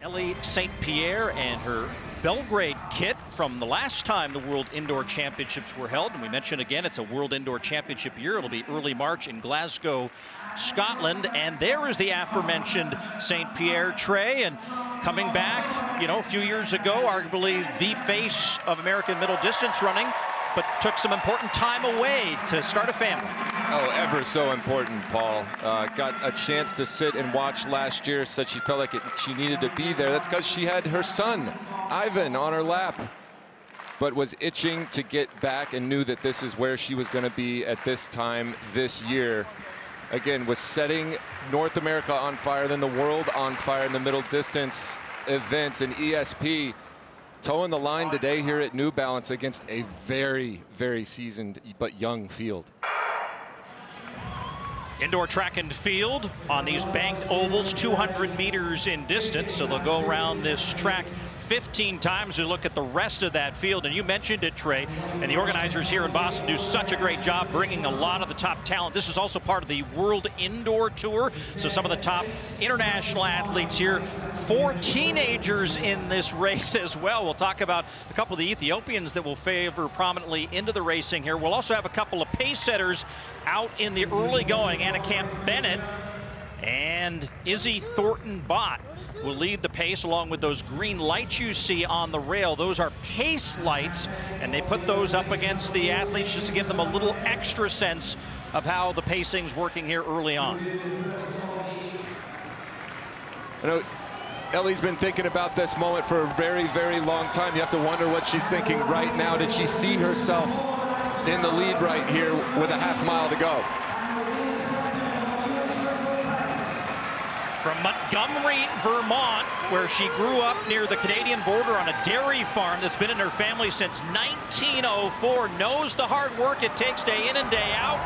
Elle St. Pierre and her Belgrade kit from the last time the World Indoor Championships were held. And we mentioned again, it's a World Indoor Championship year. It'll be early March in Glasgow, Scotland. And there is the aforementioned St. Pierre tray. And coming back, a few years ago, arguably the face of American middle distance running, but took some important time away to start a family. Oh, ever so important, Paul. Got a chance to sit and watch last year, said she felt like she needed to be there. That's because she had her son, Ivan, on her lap, but was itching to get back and knew that this is where she was going to be at this time this year. Again, was setting North America on fire, then the world on fire in the middle distance events, and ESP toeing the line today here at New Balance against a very, very seasoned but young field. Indoor track and field on these banked ovals, 200 meters in distance. So they'll go around this track 15 times to look at the rest of that field. And you mentioned it, Trey, and the organizers here in Boston do such a great job bringing a lot of the top talent. This is also part of the World Indoor Tour. So some of the top international athletes here. 4 teenagers in this race as well. We'll talk about a couple of the Ethiopians that will favor prominently into the racing here. We'll also have a couple of pace setters out in the early going. Anna Camp Bennett and Izzy Thornton-Bott will lead the pace along with those green lights you see on the rail. Those are pace lights, and they put those up against the athletes just to give them a little extra sense of how the pacing's working here early on. I know Ellie's been thinking about this moment for a very, very long time. You have to wonder what she's thinking right now. Did she see herself in the lead right here with a half mile to go? From Montgomery, Vermont, where she grew up near the Canadian border on a dairy farm that's been in her family since 1904, knows the hard work it takes day in and day out,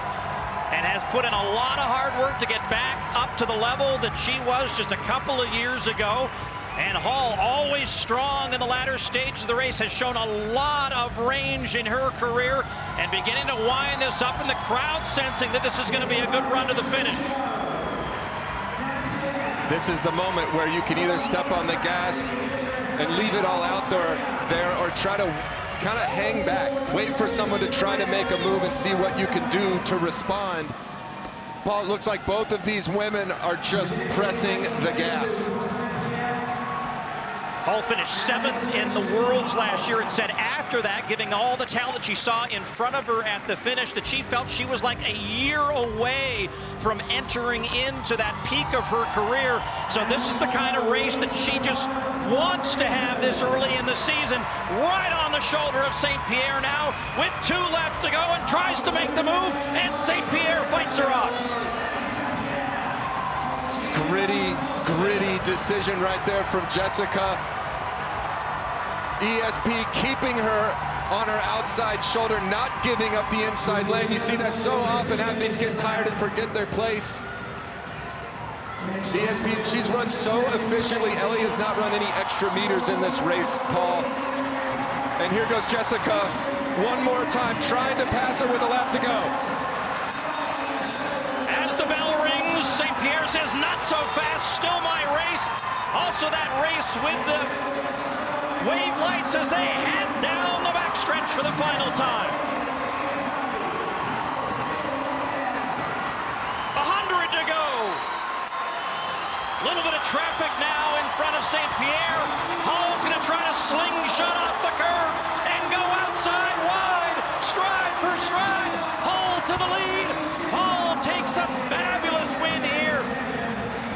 and has put in a lot of hard work to get back up to the level that she was just a couple of years ago. And Hall, always strong in the latter stage of the race, has shown a lot of range in her career and beginning to wind this up, and the crowd sensing that this is going to be a good run to the finish. This is the moment where you can either step on the gas and leave it all out there or try to kind of hang back, wait for someone to try to make a move and see what you can do to respond. Paul, it looks like both of these women are just pressing the gas. Hall finished 7th in the Worlds last year and said after that, giving all the talent that she saw in front of her at the finish, that she felt she was like a year away from entering into that peak of her career. So this is the kind of race that she just wants to have this early in the season. Right on the shoulder of St. Pierre now with 2 left to go, and tries to make the move, and St. Pierre fights her off. Gritty decision right there from Jessica. ESP keeping her on her outside shoulder, not giving up the inside lane. You see that so often. Athletes get tired and forget their place. ESP, she's run so efficiently. Ellie has not run any extra meters in this race, Paul. And here goes Jessica one more time, trying to pass her with a lap to go. As the bell rings, St. Pierre says, not so fast, still my race. Also that race with the wave lights as they head down the backstretch for the final time. 100 to go. Little bit of traffic now in front of St. Pierre. Hall's going to try to slingshot off the curve and go outside wide, stride for stride. Hall to the lead. Hall takes a fabulous win here.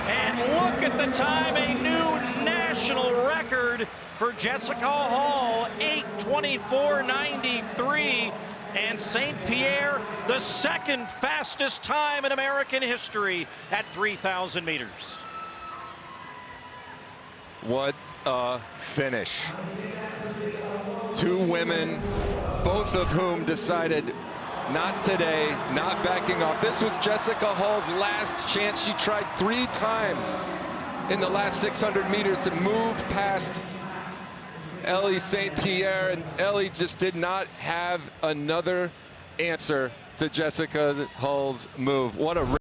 And look at the time, a new national record for Jessica Hall, 8:24.93, and St. Pierre, the second fastest time in American history at 3,000 meters. What a finish. 2 women, both of whom decided not today, not backing off. This was Jessica Hall's last chance. She tried 3 times in the last 600 meters to move past Elle St. Pierre, and Elle just did not have another answer to Jessica Hall's move. What a